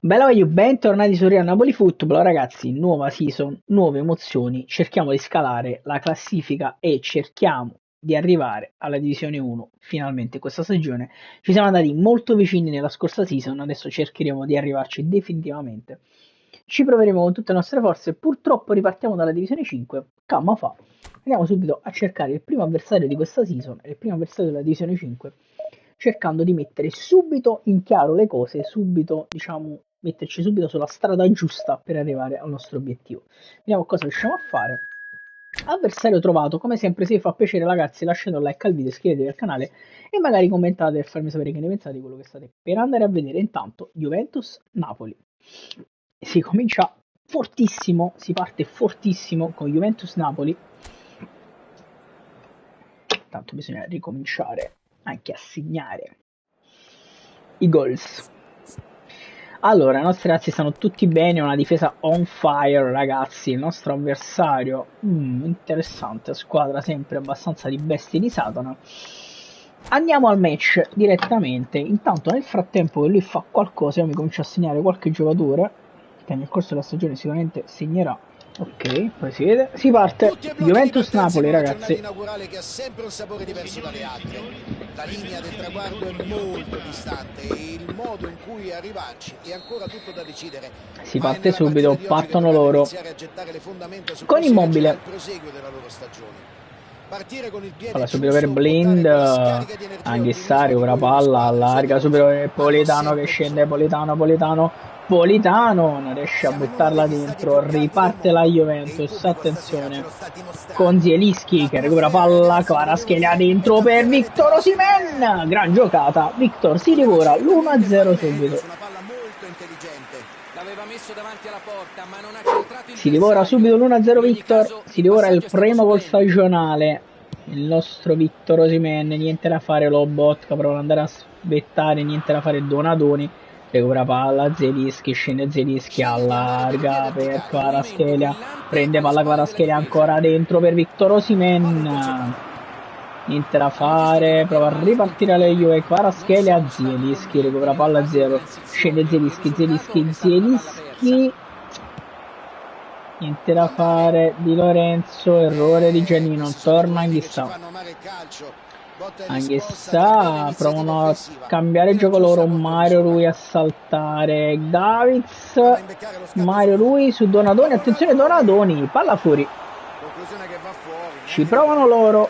Bella voglio, bentornati su Real Napoli Football, ragazzi, nuova season, nuove emozioni, cerchiamo di scalare la classifica e cerchiamo di arrivare alla Divisione 1, finalmente questa stagione. Ci siamo andati molto vicini nella scorsa season, adesso cercheremo di arrivarci definitivamente. Ci proveremo con tutte le nostre forze, purtroppo ripartiamo dalla Divisione 5, calma fa. Andiamo subito a cercare il primo avversario di questa season, il primo avversario della Divisione 5, cercando di mettere subito in chiaro le cose, subito, diciamo, metterci subito sulla strada giusta per arrivare al nostro obiettivo. Vediamo cosa riusciamo a fare. Avversario trovato, come sempre se vi fa piacere ragazzi lasciate un like al video, iscrivetevi al canale e magari commentate per farmi sapere che ne pensate di quello che state per andare a vedere. Intanto Juventus-Napoli. Si comincia fortissimo, si parte fortissimo con Juventus-Napoli. Tanto bisogna ricominciare anche a segnare i goals. Allora, i nostri ragazzi stanno tutti bene, una difesa on fire, ragazzi. Il nostro avversario, interessante, squadra sempre abbastanza di bestie di Satana. Andiamo al match direttamente. Intanto, nel frattempo che lui fa qualcosa, io mi comincio a segnare qualche giocatore che nel corso della stagione sicuramente segnerà. Ok, poi si vede. Si parte. Juventus-Napoli, ragazzi. Che ha sempre un sapore diverso dalle altre. La linea del traguardo è molto distante e il modo in cui arrivarci è ancora tutto da decidere. Si parte subito, partono loro con Immobile. Allora, subito per Blind, Anghissari, ora palla, allarga subito per Politano che scende, Politano non riesce a buttarla dentro, riparte la Juventus, attenzione, con Zielinski che recupera palla, Kvaratskhelia dentro per Victor Osimhen, gran giocata, Victor si divora l'1-0 subito. Si divora subito l'1-0 Victor, si divora il primo gol stagionale, il nostro Victor Osimhen, niente da fare, Lobotka prova ad andare a svettare, niente da fare Donadoni, recupera palla, Zielinski, scende Zielinski, allarga per Kvaratskhelia, prende palla Kvaratskhelia ancora dentro per Victor Osimhen, niente da fare, prova a ripartire alla Juve, Kvaratskhelia, Zielinski, recupera palla 0, scende Zielinski, niente da fare, Di Lorenzo, errore di Giannino, torna Anghissà, provano a cambiare gioco loro, Mario Rui a saltare, Davids, Mario Rui su Donadoni, attenzione Donadoni, palla fuori, ci provano loro,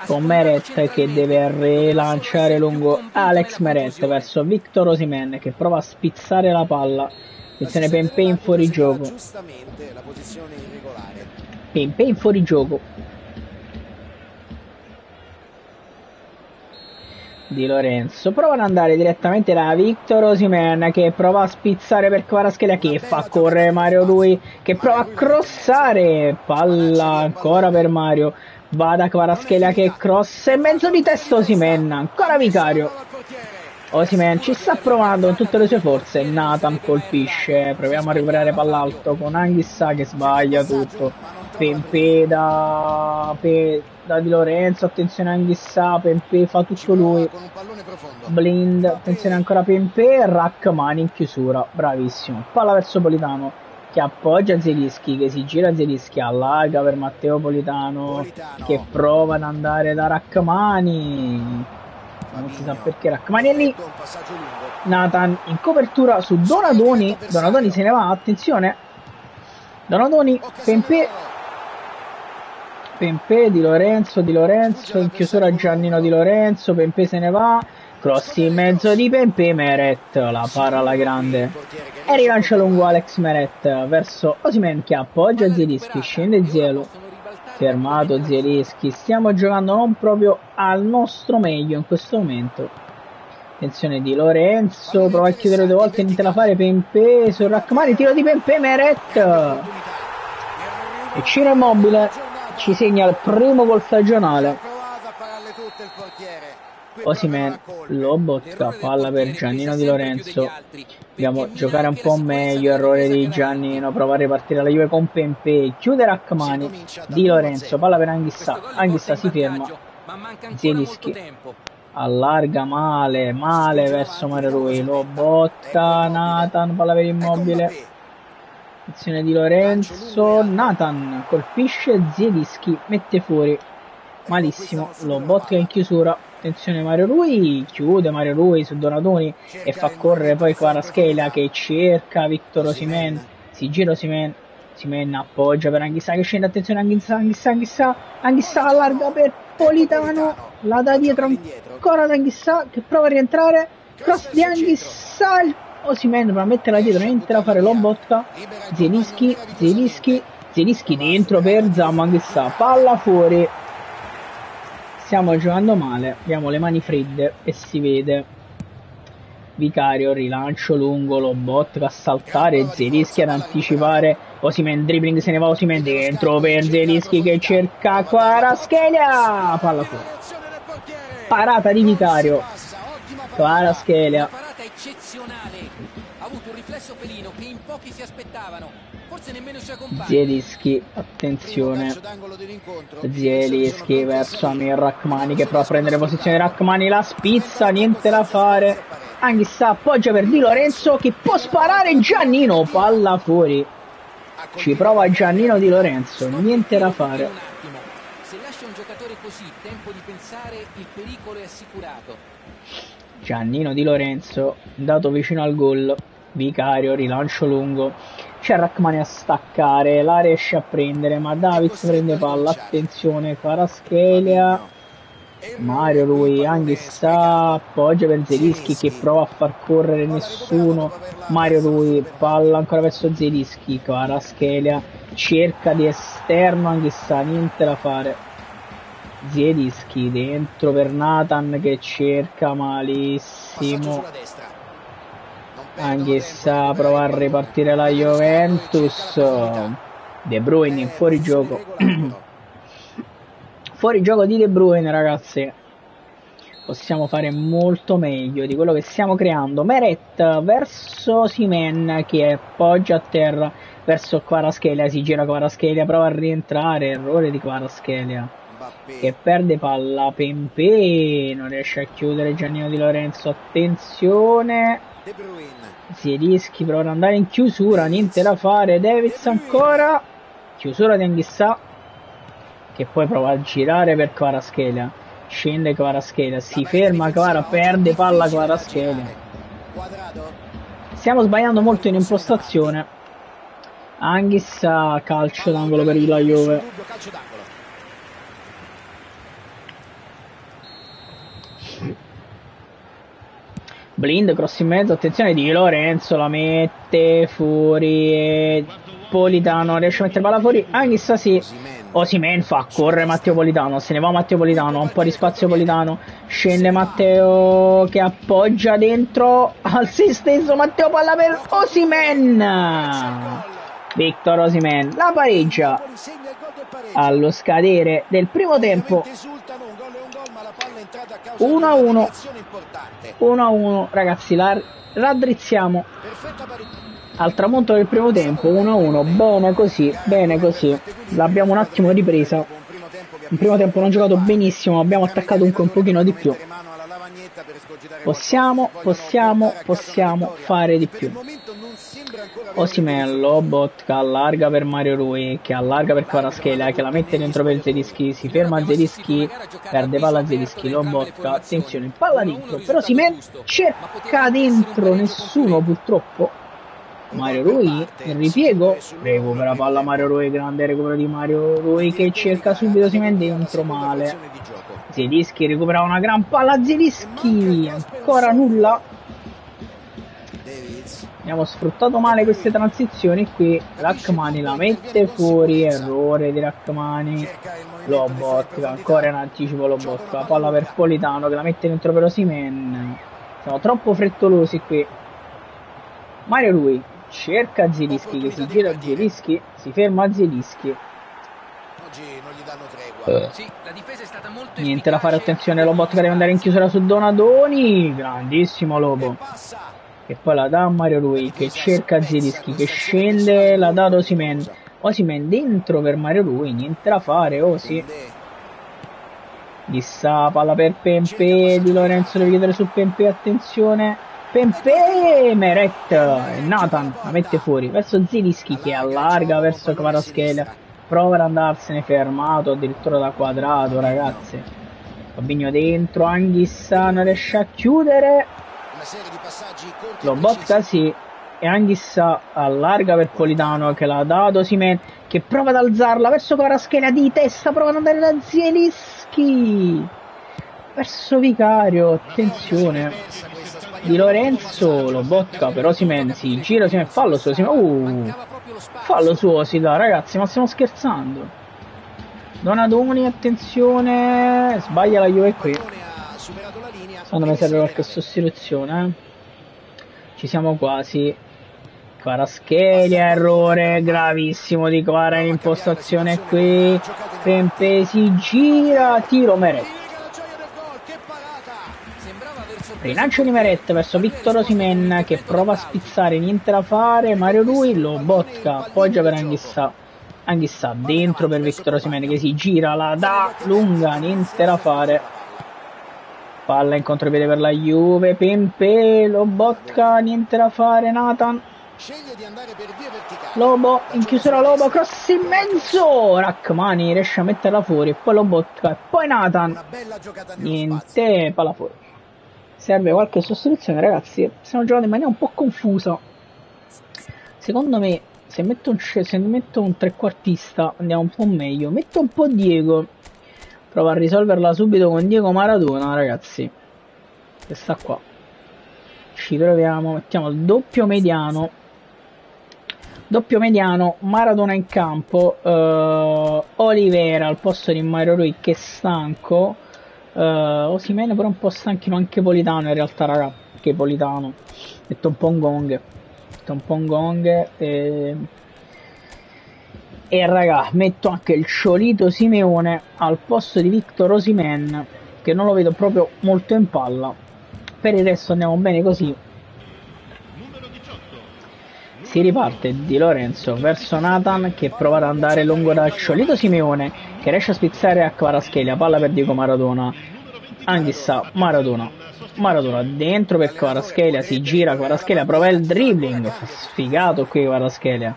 con Meret che deve rilanciare lungo Alex Meret verso Victor Osimhen che prova a spizzare la palla, attenzione Pepe in fuorigioco, Pepe in fuorigioco, Di Lorenzo prova ad andare direttamente da Victor Osimhen che prova a spizzare per Kvaratskhelia che fa correre Mario Rui che prova a crossare, palla ancora per Mario, va da Kvaratskhelia che cross e mezzo di testa Osimhen, ancora Vicario, Osimhen ci sta provando con tutte le sue forze, Nathan colpisce, proviamo a recuperare palla alto con Anghissà che sbaglia tutto, Pepe da Di Lorenzo, attenzione Anghissà, Pepe fa tutto lui, Blind, attenzione ancora Pepe, Rachmani in chiusura, bravissimo, palla verso Politano che appoggia Zielinski, che si gira Zielinski, allarga per Matteo Politano che prova ad andare da Rachmani, non si sa perché Rachmani è lì, Nathan in copertura su Donadoni, Donadoni se ne va, attenzione, Donadoni, Pepe, Di Lorenzo in chiusura Giannino Di Lorenzo, Pepe se ne va, cross in mezzo di Pepe, Meret la para alla grande e rilancia lungo Alex Meret verso Osimhen che appoggia Zielinski, scende Zielu, fermato Zielinski, stiamo giocando non proprio al nostro meglio in questo momento, attenzione Di Lorenzo, prova a chiudere 2 volte, niente da fare, Pepe su Rachmani, tiro di Pepe, Meret e Ciro Immobile ci segna il primo gol stagionale. Osimhen, Lobotka, palla per Giannino Di Lorenzo, dobbiamo giocare un po' meglio, errore di Giannino, prova a ripartire la Juve con Pepe, chiude Rachmani, Di Lorenzo, palla per Anghissà si ferma, Zielinski, allarga male verso Mario Rui, lo botta Nathan, palla per Immobile, azione di Lorenzo, Nathan colpisce Zielinski, mette fuori, malissimo, lo botta in chiusura, attenzione Mario Rui, chiude Mario Rui su Donadoni e fa correre poi Kvaratskhelia che cerca Victor Osimhen, si gira Osimhen, appoggia per Anghissà che scende, attenzione Anghissà allarga per Politano, la da dietro ancora ad Anghissà che prova a rientrare, cross di Anghissà, Osimhen prova a metterla dietro, niente da fare, Lobotka, Zielinski dentro per Zambo, Anghissà, palla fuori, stiamo giocando male, abbiamo le mani fredde e si vede. Vicario, rilancio lungo, Lobotka a saltare, Zielinski ad anticipare, Osimhen dribbling, se ne va Osimhen dentro per Zielinski che cerca Kvaratskhelia, palla fuori, parata di Vicario, Kvaratskhelia, parata eccezionale, ha avuto un riflesso felino che in pochi si aspettavano, forse nemmeno i suoi compagni. Zielinski, attenzione, Zielinski verso Amir Rrahmani che prova a prendere posizione, Rrahmani la spizza, niente da fare, Anghissà appoggia per Di Lorenzo che può sparare, Giannino, palla fuori, ci prova Giannino Di Lorenzo, niente da fare. Se lascia un giocatore così tempo di pensare, il pericolo è assicurato. Giannino Di Lorenzo dato vicino al gol, Vicario, rilancio lungo, c'è Rrahmani a staccare, la riesce a prendere ma Davids prende palla, attenzione Kvaratskhelia, Mario Rui, Anghissà appoggia per Zielinski che prova a far correre nessuno, Mario Rui, palla ancora verso Zielinski, Kvaratskhelia cerca di esterno, Anghissà, niente da fare, Zielinski dentro per Nathan che cerca malissimo, Anghissà prova a ripartire la Juventus, De Bruyne in fuorigioco. Fuori gioco di De Bruyne, ragazzi, possiamo fare molto meglio di quello che stiamo creando. Meret verso Osimhen che appoggia a terra verso Kvaratskhelia, si gira Kvaratskhelia, prova a rientrare, errore di Kvaratskhelia che perde palla, Pempé non riesce a chiudere, Giannino Di Lorenzo, attenzione, Zielinski prova ad andare in chiusura, niente da fare, Davids ancora, chiusura di Anghissà che poi prova a girare per Kvaratskhelia, scende Kvaratskhelia, si ferma Kvara, perde palla Kvaratskhelia, stiamo sbagliando molto in impostazione, Anghissà, calcio d'angolo per la Juve, Blind, cross in mezzo, attenzione Di Lorenzo, la mette fuori e Politano riesce a mettere palla fuori, Anghissà sì, Osimhen fa correre Matteo Politano, se ne va Matteo Politano, un po' di spazio Politano, scende Matteo che appoggia dentro al se stesso, Matteo palla per Osimhen, Victor Osimhen la pareggia allo scadere del primo tempo, 1-1, ragazzi, la raddrizziamo al tramonto del primo tempo, 1-1, bene così, l'abbiamo un attimo ripresa, in primo tempo non ho giocato benissimo, abbiamo attaccato un pochino di più, possiamo fare di più. Osimhen, Lobotka allarga per Mario Rui che allarga per Kvaratskhelia che la mette dentro per Zielinski, si ferma Zielinski, perde palla Zielinski, Lobotka, attenzione, palla dentro, però Osimhen cerca dentro, nessuno purtroppo, Mario Rui, il ripiego, recupera palla Mario Rui, grande recupero di Mario Rui che cerca subito Osimhen dentro, male, Zielinski recupera una gran palla, Zielinski, ancora nulla, abbiamo sfruttato male queste transizioni qui, Rrahmani la mette fuori, errore di Rrahmani, Lobotka, ancora in anticipo Lobotka, palla per Politano che la mette dentro per Osimhen, siamo troppo frettolosi qui, Mario Rui cerca Zielinski che si gira Zielinski, si ferma Zielinski, niente da fare, attenzione Lobotka deve andare in chiusura su Donadoni, grandissimo Lobo, che poi la dà a Mario Rui che cerca Zielinski che scende, la dà ad Osimhen dentro per Mario Rui, niente da fare, Chissà, palla per Pempè, Di Lorenzo deve chiedere su Pempè, attenzione, Pempè, Meret e Nathan la mette fuori verso Zielinski che allarga verso Kvaratskhelia, prova ad andarsene fermato addirittura da Quadrato, ragazzi. Fabinho dentro, Anghissa non riesce a chiudere, Lobotka sì, e Anghissa allarga per Politano che l'ha dato Osimhen che prova ad alzarla verso Kvaratskhelia di testa, prova ad andare da Zielinski verso Vicario, attenzione, Di Lorenzo, Lobotka per Osimhen, si gira Osimhen, fallo su Osimhen, fallo su Osimhen, ragazzi, ma stiamo scherzando. Donadoni, attenzione, sbaglia la Juve qui, secondo me serve qualche sostituzione, ci siamo quasi. Kvaratskhelia, errore gravissimo di Kvara in impostazione qui, Pempè si gira, tiro Meret, rilancio di Meret verso Victor Osimhen che prova a spizzare, niente da fare, Mario Rui, Lobotka appoggia per Anghissa dentro per Victor Osimhen che si gira, la dà lunga, niente da fare, palla in contropiede per la Juve, Pempè, Lobotka, niente da fare, Nathan, Lobo, in chiusura Lobo, cross in mezzo, Rachmani riesce a metterla fuori, poi Lobotka e poi Nathan, niente, palla fuori. Serve qualche sostituzione, ragazzi, stiamo giocando in maniera un po' confusa. Secondo me se metto un trequartista andiamo un po' meglio, metto un po' Diego, provo a risolverla subito con Diego Maradona, ragazzi, questa qua, ci troviamo, mettiamo il doppio mediano, Maradona in campo, Olivera al posto di Mario Rui che è stanco, Osimhen però un po' stanchino anche Politano in realtà, raga, che Politano, metto un po' un gong e raga, metto anche il Ciolito Simeone al posto di Victor Osimhen che non lo vedo proprio molto in palla. Per il resto andiamo bene così. Si riparte Di Lorenzo verso Nathan che prova ad andare lungo dal Ciolito Simeone che riesce a spizzare a Kvaratskhelia, palla per Diego Maradona, Anghissa, Maradona dentro per Kvaratskhelia, si gira Kvaratskhelia, prova il dribbling, sfigato qui Kvaratskhelia,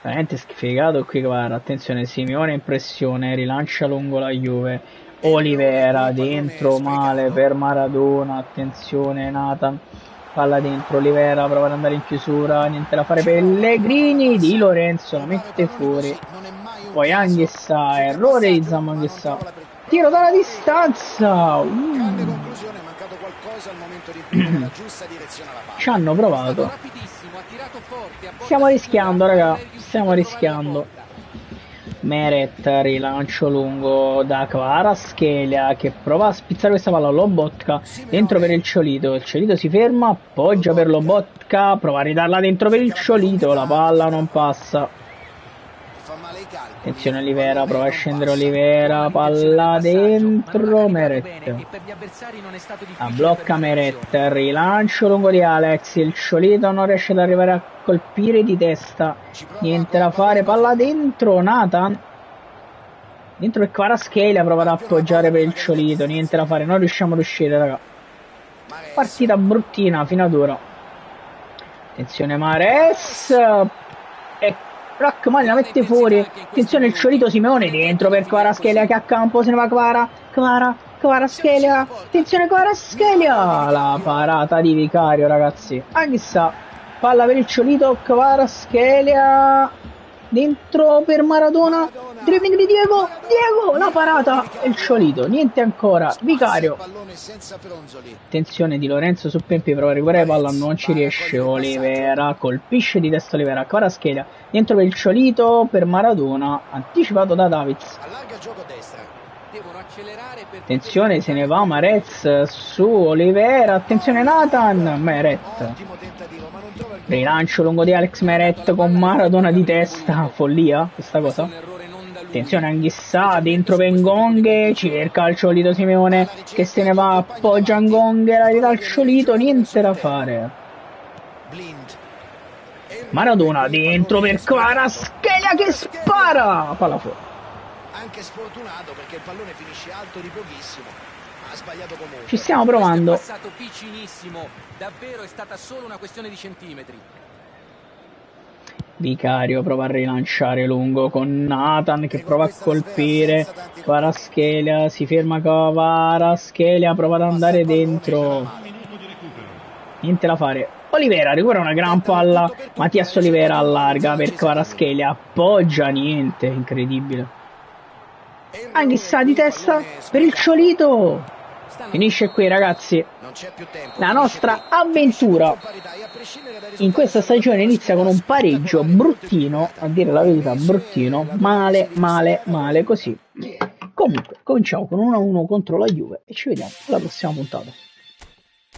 veramente sfigato qui Kvara, attenzione Simeone in pressione, rilancia lungo la Juve, Olivera dentro male per Maradona, attenzione Nathan, palla dentro, Olivera prova ad andare in chiusura, niente da fare, Pellegrini, Di Lorenzo la mette fuori, poi Anghissa, errore di Anghissa, tiro dalla distanza, ci hanno provato, stiamo rischiando raga, Meret, rilancio lungo da Kvaratskhelia che prova a spizzare questa palla, Lobotka dentro per il Ciolito si ferma, appoggia per Lobotka, prova a ridarla dentro per il Ciolito, la palla non passa, attenzione Olivera, prova a scendere Olivera, palla dentro, Meret blocca Meret, rilancio lungo di Alex, il Ciolito non riesce ad arrivare a colpire di testa, niente da fare, palla dentro, Nathan dentro per Kvaratskhelia, prova ad appoggiare per il Ciolito, niente da fare, non riusciamo ad uscire raga, partita bruttina fino ad ora, attenzione Mahrez e Rachmani la mette fuori, attenzione il Ciolito Simeone dentro per Kvaratskhelia che a campo se ne va Kvaratskhelia, attenzione Kvaratskhelia, la parata di Vicario ragazzi, Anghissa, palla per il Ciolito, Kvaratskhelia dentro per Maradona, dribbling di Diego, la parata e il Ciolito, niente ancora, Vicario, attenzione Di Lorenzo su Pempè, prova a recuperare palla, non ci riesce, Olivera colpisce di testa Olivera, Kvaratskhelia dentro per il Ciolito, per Maradona, anticipato da Davids, attenzione se ne va Mahrez su Olivera, attenzione Nathan, Meret, rilancio lungo di Alex Meret con Maradona di testa, follia questa cosa, attenzione Anghissa dentro per Ngonghe, cerca il Ciolito Simeone che se ne va, appoggia Ngonghe, la ridà al Ciolito, niente da fare, Maradona dentro per Kvaratskhelia che spara, palla fuori, anche sfortunato perché il pallone finisce alto di pochissimo. Ha sbagliato comunque. Ci stiamo provando. Questo è passato vicinissimo, davvero è stata solo una questione di centimetri. Vicario prova a rilanciare lungo con Nathan che prova a colpire Kvaratskhelia, si ferma Kvaratskhelia, prova ad andare dentro, niente da fare. Olivera recupera una gran palla, Mattias Olivera allarga per Kvaratskhelia, appoggia, niente, incredibile. Anch'essa di testa per il Ciolito. Finisce qui, ragazzi. La nostra avventura in questa stagione inizia con un pareggio bruttino, a dire la verità bruttino, male così. Comunque cominciamo con 1-1 contro la Juve e ci vediamo alla prossima puntata.